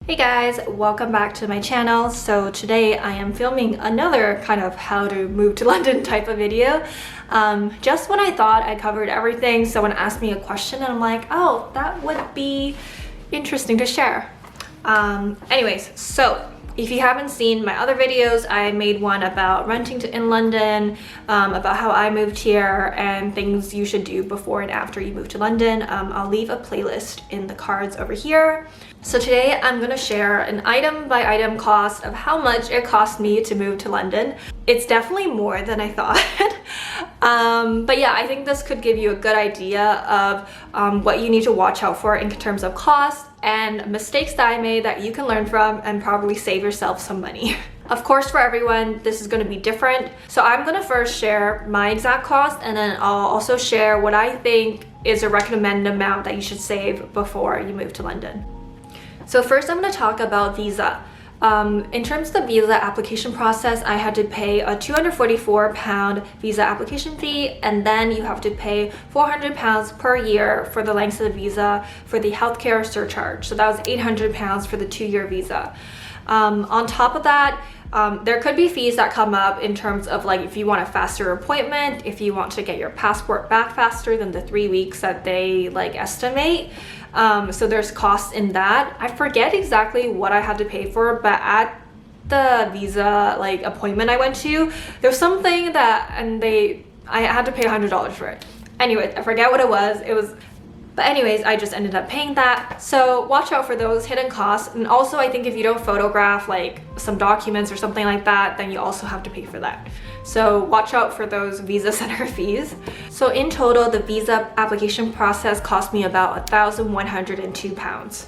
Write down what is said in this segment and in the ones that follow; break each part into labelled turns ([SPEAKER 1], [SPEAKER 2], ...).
[SPEAKER 1] Hey guys, welcome back to my channel. So today I am filming another kind of how to move to London type of video. Just when I thought I covered everything, someone asked me a question and I'm like, oh, that would be interesting to share. Anyways, so if you haven't seen my other videos, I made one about renting in London, about how I moved here and things you should do before and after you move to London. I'll leave a playlist in the cards over here. So today I'm gonna share an item by item cost of how much it cost me to move to London. It's definitely more than I thought. But yeah, I think this could give you a good idea of what you need to watch out for in terms of cost and mistakes that I made that you can learn from and probably save yourself some money. Of course, for everyone, this is going to be different. So I'm going to first share my exact cost, and then I'll also share what I think is a recommended amount that you should save before you move to London. So first I'm going to talk about visa. In terms of the visa application process, I had to pay a £244 visa application fee, and then you have to pay £400 per year for the length of the visa for the healthcare surcharge. So that was £800 for the 2-year visa. On top of that, there could be fees that come up in terms of like if you want a faster appointment, if you want to get your passport back faster than the 3 weeks that they like estimate. So there's costs in that. I forget exactly what I had to pay for, but at the visa like appointment I went to, there's something that I had to pay $100 for it. Anyways, I forget what it was. But anyways, I just ended up paying that. So watch out for those hidden costs. And also I think if you don't photograph like some documents or something like that, then you also have to pay for that. So watch out for those visa center fees. So in total, the visa application process cost me about £1,102.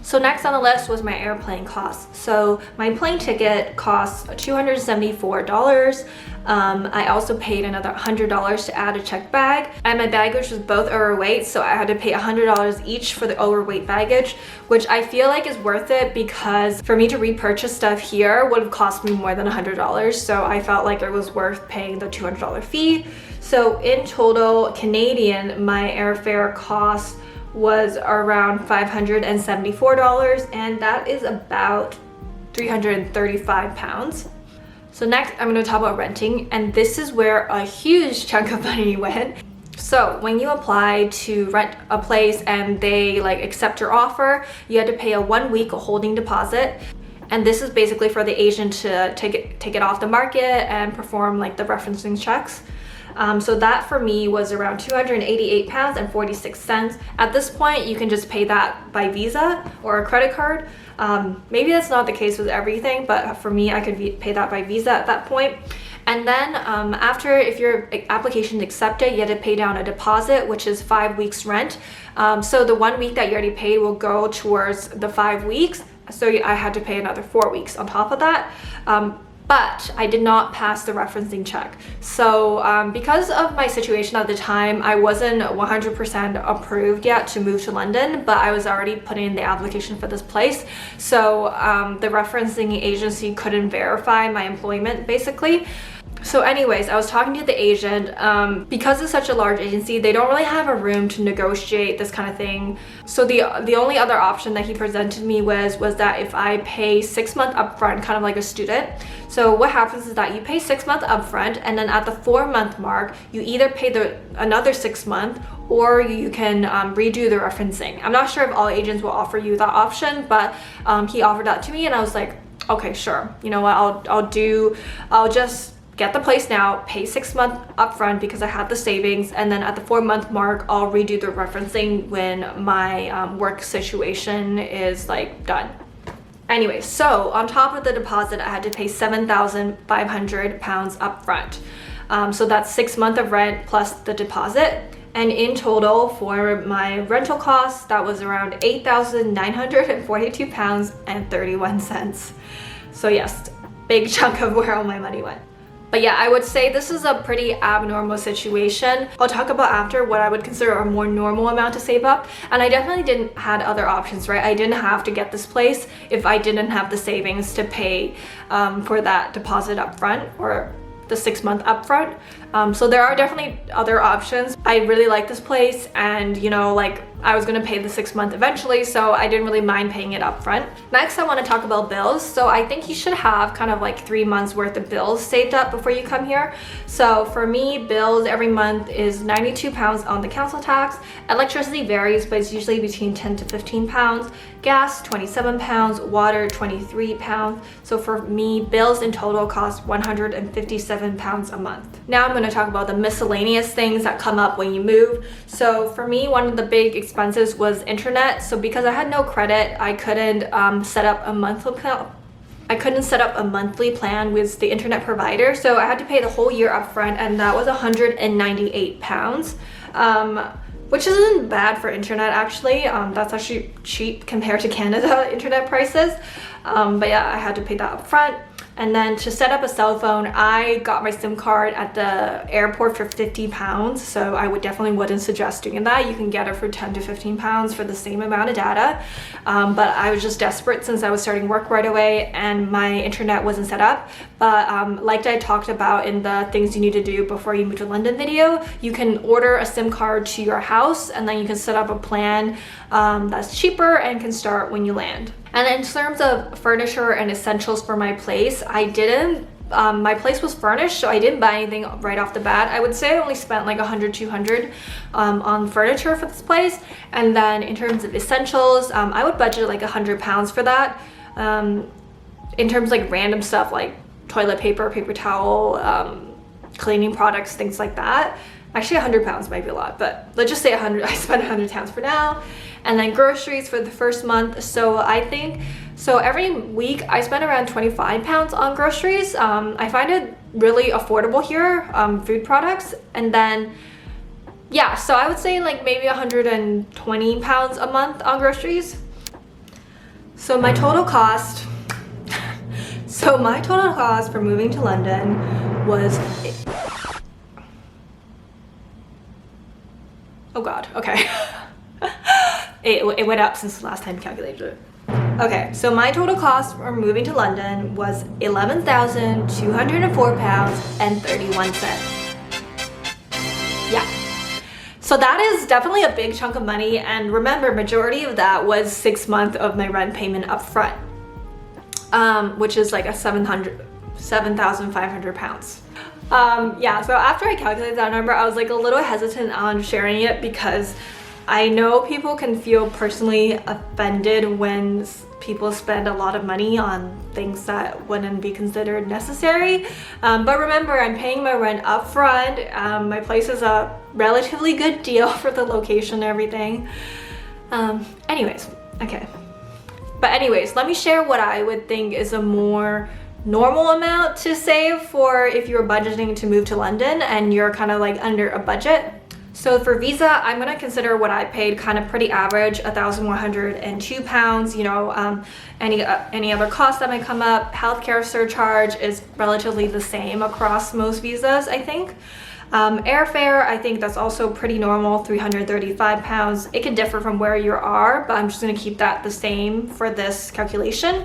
[SPEAKER 1] So next on the list was my airplane costs. So my plane ticket costs $274. I also paid another $100 to add a checked bag, and my baggage was both overweight, so I had to pay $100 each for the overweight baggage, which I feel like is worth it because for me to repurchase stuff here would have cost me more than $100, so I felt like it was worth paying the $200 fee. So in total Canadian, my airfare cost was around $574, and that is about 335 pounds. So next I'm going to talk about renting, and this is where a huge chunk of money went. So when you apply to rent a place and they like accept your offer, you had to pay a 1-week holding deposit. And this is basically for the agent to take it off the market and perform like the referencing checks. So that for me was around £288.46. At this point, you can just pay that by Visa or a credit card. Maybe that's not the case with everything, but for me, I could pay that by Visa at that point. And then after, if your application is accepted, you had to pay down a deposit, which is 5 weeks rent. So the 1 week that you already paid will go towards the 5 weeks. So I had to pay another 4 weeks on top of that. But I did not pass the referencing check. So because of my situation at the time, I wasn't 100% approved yet to move to London, but I was already putting in the application for this place. So the referencing agency couldn't verify my employment basically. So anyways, I was talking to the agent. Because it's such a large agency, they don't really have a room to negotiate this kind of thing. So the only other option that he presented me was that if I pay 6 months upfront, kind of like a student. So what happens is that you pay 6 months upfront, and then at the 4-month mark, you either pay another 6 months, or you can redo the referencing. I'm not sure if all agents will offer you that option, but he offered that to me, and I was like, okay, sure. You know what? I'll just get the place now, pay 6 months upfront because I had the savings, and then at the 4-month mark, I'll redo the referencing when my work situation is like done. Anyway, so on top of the deposit, I had to pay £7,500 upfront. So that's 6 months of rent plus the deposit. And in total for my rental costs, that was around £8,942.31. So yes, big chunk of where all my money went. But yeah, I would say this is a pretty abnormal situation. I'll talk about after what I would consider a more normal amount to save up. And I definitely didn't have other options, right? I didn't have to get this place if I didn't have the savings to pay for that deposit up front or the 6-month upfront. So there are definitely other options. I really like this place, and you know, like I was gonna pay the 6 month eventually, so I didn't really mind paying it up front. Next, I wanna talk about bills. So I think you should have kind of like 3 months worth of bills saved up before you come here. So for me, bills every month is 92 pounds on the council tax. Electricity varies, but it's usually between 10 to 15 pounds. Gas, 27 pounds, water, 23 pounds. So for me, bills in total cost 157 pounds a month. Now I'm gonna talk about the miscellaneous things that come up when you move. So for me, one of the big expenses was internet. So because I had no credit, I couldn't set up a monthly plan. I couldn't set up a monthly plan with the internet provider, so I had to pay the whole year up front, and that was 198 pounds. Which isn't bad for internet actually. That's actually cheap compared to Canada internet prices. But yeah, I had to pay that up front. And then to set up a cell phone, I got my SIM card at the airport for 50 pounds. So I definitely wouldn't suggest doing that. You can get it for 10 to 15 pounds for the same amount of data. But I was just desperate since I was starting work right away and my internet wasn't set up. But like I talked about in the things you need to do before you move to London video, you can order a SIM card to your house and then you can set up a plan that's cheaper and can start when you land. And in terms of furniture and essentials for my place, my place was furnished, so I didn't buy anything right off the bat. I would say I only spent like 100, 200 on furniture for this place. And then in terms of essentials, I would budget like 100 pounds for that. In terms of like random stuff like toilet paper, paper towel, cleaning products, things like that. Actually 100 pounds might be a lot, but let's just say 100, I spent 100 pounds for now. And then groceries for the first month. So I think, so every week I spend around 25 pounds on groceries. I find it really affordable here, food products. And then, yeah, so I would say like maybe 120 pounds a month on groceries. So my total cost, for moving to London was, oh God, okay. It went up since the last time I calculated it. Okay, so my total cost for moving to London was 11,204 pounds and 31 cents. Yeah. So that is definitely a big chunk of money, and remember, majority of that was 6 months of my rent payment up front, which is like a 7,500 pounds. Yeah, so after I calculated that number, I was like a little hesitant on sharing it because I know people can feel personally offended when people spend a lot of money on things that wouldn't be considered necessary. But remember, I'm paying my rent up front. My place is a relatively good deal for the location and everything. Anyways, okay. But anyways, let me share what I would think is a more normal amount to save for if you're budgeting to move to London and you're kind of like under a budget. So for visa, I'm gonna consider what I paid kind of pretty average, 1,102 pounds. You know, any other costs that might come up. Healthcare surcharge is relatively the same across most visas, I think. Airfare, I think that's also pretty normal, 335 pounds. It can differ from where you are, but I'm just gonna keep that the same for this calculation.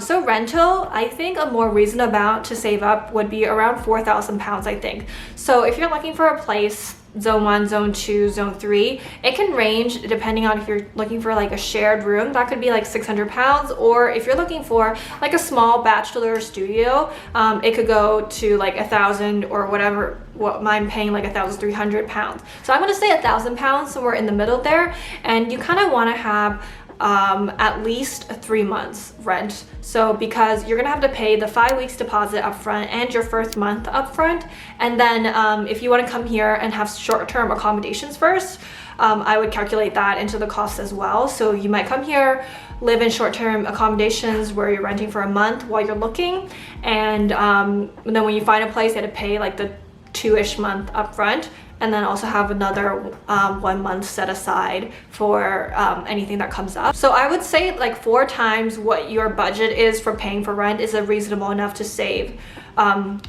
[SPEAKER 1] So rental, I think a more reasonable amount to save up would be around 4,000 pounds, I think. So if you're looking for a place, zone 1, zone 2, zone 3, it can range depending on if you're looking for like a shared room, that could be like 600 pounds, or if you're looking for like a small bachelor studio, it could go to like 1,000 or whatever. What I'm paying like 1,300 pounds. So I'm gonna say 1,000 pounds, somewhere in the middle there, and you kind of want to have at least 3 months rent. So because you're gonna have to pay the 5 weeks deposit up front and your first month up front, and then if you want to come here and have short-term accommodations first, I would calculate that into the cost as well. So you might come here, live in short-term accommodations where you're renting for a month while you're looking, and then when you find a place, you have to pay like the 2-ish month up front, and then also have another 1 month set aside for anything that comes up. So I would say like 4 times what your budget is for paying for rent is a reasonable enough to save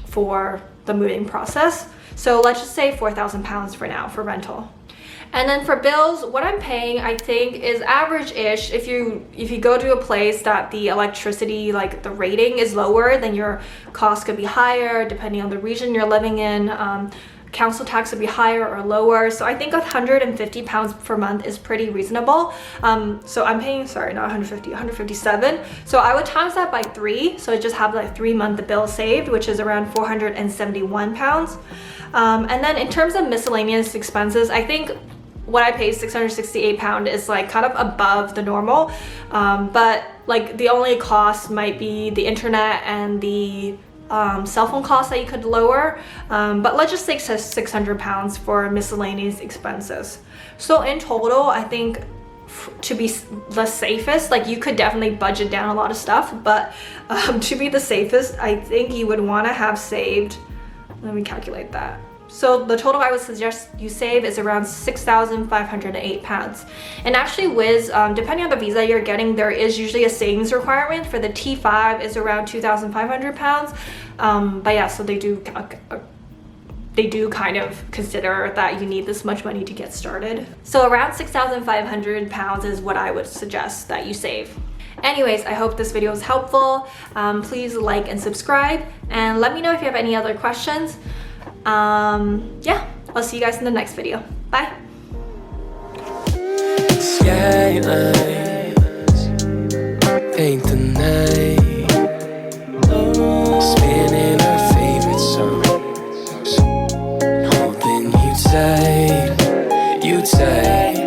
[SPEAKER 1] for the moving process. So let's just say 4,000 pounds for now for rental. And then for bills, what I'm paying, I think, is average-ish. If you go to a place that the electricity, like the rating is lower, then your cost could be higher depending on the region you're living in. council tax would be higher or lower. So I think 150 pounds per month is pretty reasonable. So I'm paying, sorry, not 150, 157. So I would times that by 3. So I just have like 3-month bill saved, which is around 471 pounds. And then in terms of miscellaneous expenses, I think what I pay, £668, is like kind of above the normal. But like the only cost might be the internet and the cell phone costs that you could lower, but let's just say £600 for miscellaneous expenses. So in total, I think to be the safest, like you could definitely budget down a lot of stuff, but to be the safest, I think you would want to have saved, let me calculate that. So the total I would suggest you save is around £6,508. And actually Wizz, depending on the visa you're getting, there is usually a savings requirement. For the T5 is around £2,500. But yeah, so they do kind of consider that you need this much money to get started. So around £6,500 is what I would suggest that you save. Anyways, I hope this video was helpful. Please like and subscribe, and let me know if you have any other questions. Yeah, I'll see you guys in the next video. Bye.
[SPEAKER 2] Skylines paint the night, spinning our favorite songs, holding you tight, you tight.